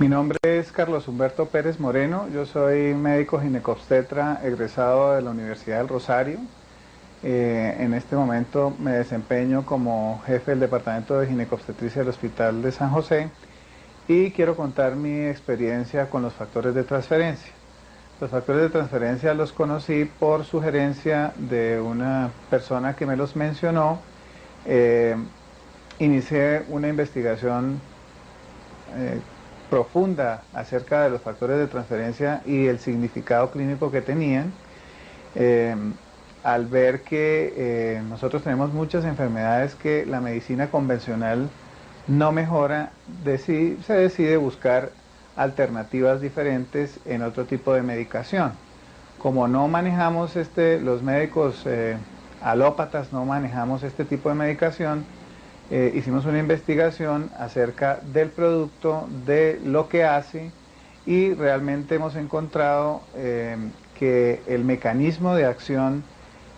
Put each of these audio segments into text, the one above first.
Mi nombre es Carlos Humberto Pérez Moreno, yo soy médico ginecobstetra egresado de la Universidad del Rosario. En este momento me desempeño como jefe del Departamento de Ginecobstetricia del Hospital de San José y quiero contar mi experiencia con los factores de transferencia. Los factores de transferencia los conocí por sugerencia de una persona que me los mencionó. Eh, Inicié una investigación profunda acerca de los factores de transferencia y el significado clínico que tenían, eh, al ver que nosotros tenemos muchas enfermedades que la medicina convencional no mejora, se decide buscar alternativas diferentes en otro tipo de medicación. Como no manejamos los médicos alópatas no manejamos este tipo de medicación, hicimos una investigación acerca del producto, de lo que hace, y realmente hemos encontrado que el mecanismo de acción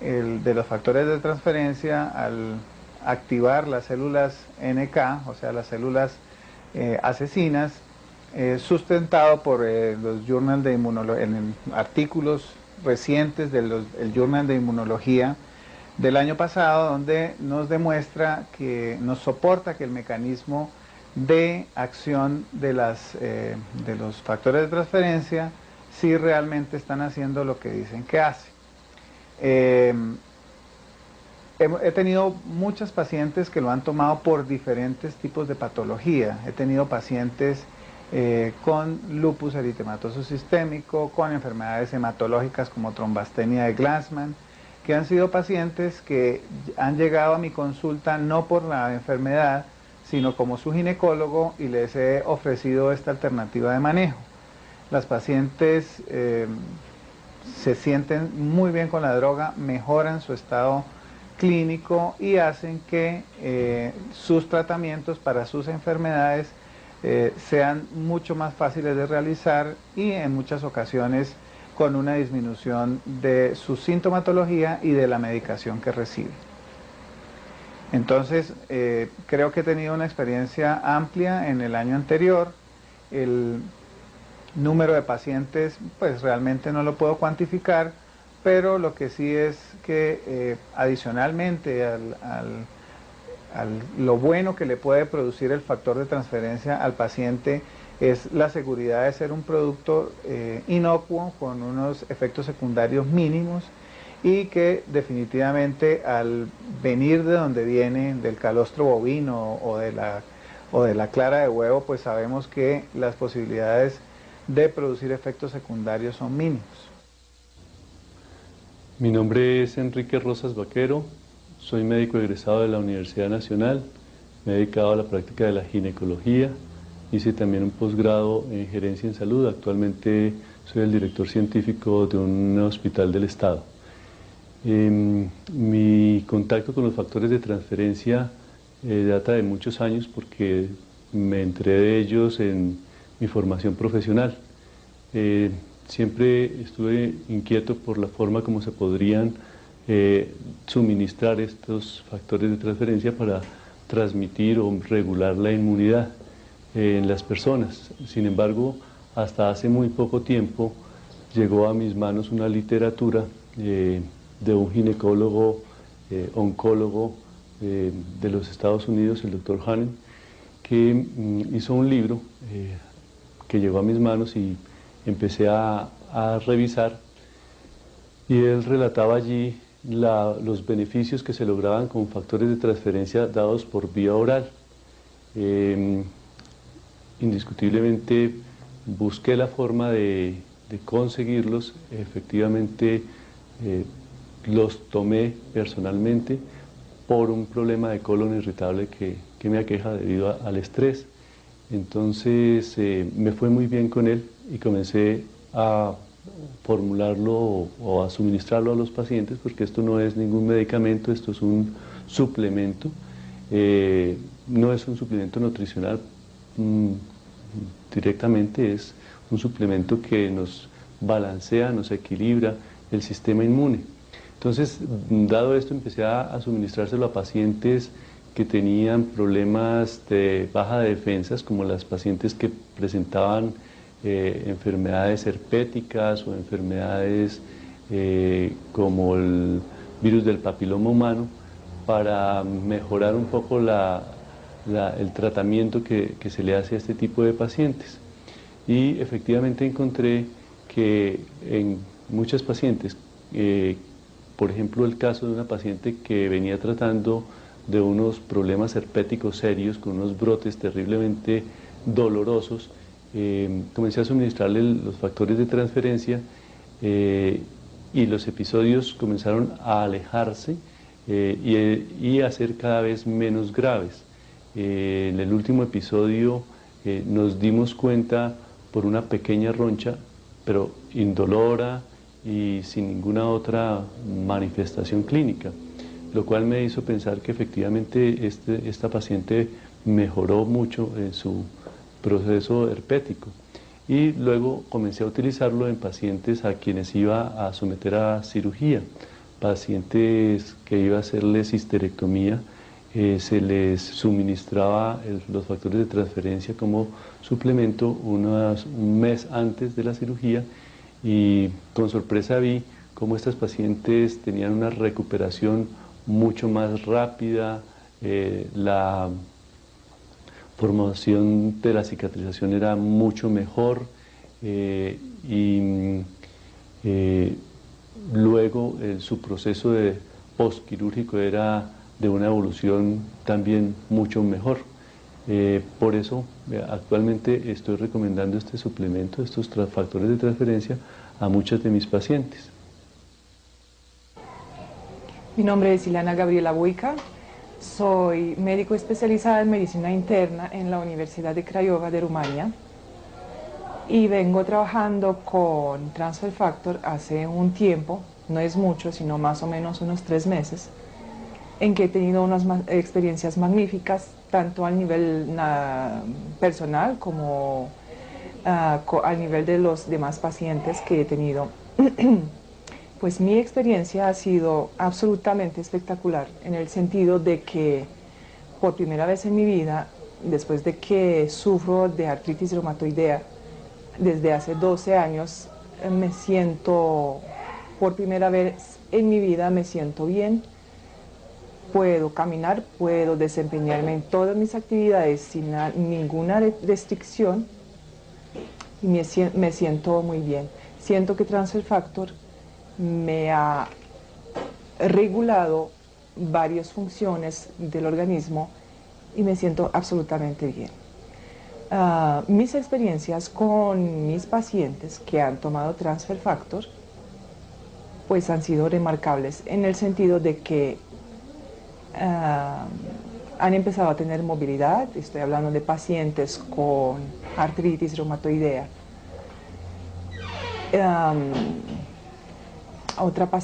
de los factores de transferencia al activar las células NK, o sea, las células asesinas, sustentado por los journal de en artículos recientes del Journal de Inmunología del año pasado, donde nos demuestra que nos soporta que el mecanismo de acción de los factores de transferencia sí realmente están haciendo lo que dicen que hace. He tenido muchas pacientes que lo han tomado por diferentes tipos de patología. He tenido pacientes con lupus eritematoso sistémico, con enfermedades hematológicas como trombastenia de Glasman, que han sido pacientes que han llegado a mi consulta no por la enfermedad, sino como su ginecólogo, y les he ofrecido esta alternativa de manejo. Las pacientes se sienten muy bien con la droga, mejoran su estado clínico y hacen que sus tratamientos para sus enfermedades sean mucho más fáciles de realizar y en muchas ocasiones con una disminución de su sintomatología y de la medicación que recibe. Entonces, creo que he tenido una experiencia amplia en el año anterior. El número de pacientes, pues realmente no lo puedo cuantificar, pero lo que sí es que adicionalmente lo bueno que le puede producir el factor de transferencia al paciente es la seguridad de ser un producto inocuo con unos efectos secundarios mínimos, y que definitivamente al venir de donde viene, del calostro bovino o de la clara de huevo, pues sabemos que las posibilidades de producir efectos secundarios son mínimos. Mi nombre es Enrique Rosas Vaquero, soy médico egresado de la Universidad Nacional, me he dedicado a la práctica de la ginecología, hice también un posgrado en gerencia en salud, actualmente soy el director científico de un hospital del estado. Mi contacto con los factores de transferencia data de muchos años porque me enteré de ellos en mi formación profesional. Siempre estuve inquieto por la forma como se podrían suministrar estos factores de transferencia para transmitir o regular la inmunidad en las personas. Sin embargo, hasta hace muy poco tiempo llegó a mis manos una literatura de un ginecólogo, oncólogo de los Estados Unidos, el Dr. Hannon, que hizo un libro que llegó a mis manos y empecé a revisar, y él relataba allí los beneficios que se lograban con factores de transferencia dados por vía oral. Indiscutiblemente busqué la forma de conseguirlos, efectivamente los tomé personalmente por un problema de colon irritable que me aqueja debido al estrés. Entonces me fue muy bien con él y comencé a formularlo o a suministrarlo a los pacientes, porque esto no es ningún medicamento, esto es un suplemento, no es un suplemento nutricional directamente, es un suplemento que nos balancea, nos equilibra el sistema inmune. Entonces, dado esto, empecé a suministrárselo a pacientes que tenían problemas de baja de defensas, como las pacientes que presentaban enfermedades herpéticas o enfermedades como el virus del papiloma humano, para mejorar un poco el tratamiento que se le hace a este tipo de pacientes. Y efectivamente encontré que en muchas pacientes, por ejemplo el caso de una paciente que venía tratando de unos problemas herpéticos serios, con unos brotes terriblemente dolorosos, comencé a suministrarle los factores de transferencia y los episodios comenzaron a alejarse y a ser cada vez menos graves. En el último episodio nos dimos cuenta por una pequeña roncha, pero indolora y sin ninguna otra manifestación clínica, lo cual me hizo pensar que efectivamente esta paciente mejoró mucho en su proceso herpético. Y luego comencé a utilizarlo en pacientes a quienes iba a someter a cirugía, pacientes que iba a hacerles histerectomía. Se les suministraba los factores de transferencia como suplemento un mes antes de la cirugía, y con sorpresa vi cómo estas pacientes tenían una recuperación mucho más rápida, la formación de la cicatrización era mucho mejor luego su proceso de postquirúrgico era de una evolución también mucho mejor. Por eso actualmente estoy recomendando este suplemento, estos factores de transferencia, a muchas de mis pacientes. Mi nombre es Ilana Gabriela Buica, soy médico especializada en medicina interna en la Universidad de Craiova de Rumania y vengo trabajando con Transfer Factor hace un tiempo, no es mucho, sino más o menos unos 3 meses, en que he tenido unas experiencias magníficas, tanto a nivel personal como a nivel de los demás pacientes que he tenido. Pues mi experiencia ha sido absolutamente espectacular, en el sentido de que por primera vez en mi vida, después de que sufro de artritis reumatoidea desde hace 12 años, me siento, por primera vez en mi vida me siento bien. Puedo caminar, puedo desempeñarme en todas mis actividades sin ninguna restricción y me siento muy bien. Siento que Transfer Factor me ha regulado varias funciones del organismo y me siento absolutamente bien. Mis experiencias con mis pacientes que han tomado Transfer Factor pues han sido remarcables, en el sentido de que han empezado a tener movilidad. Estoy hablando de pacientes con artritis reumatoidea. Otra paciente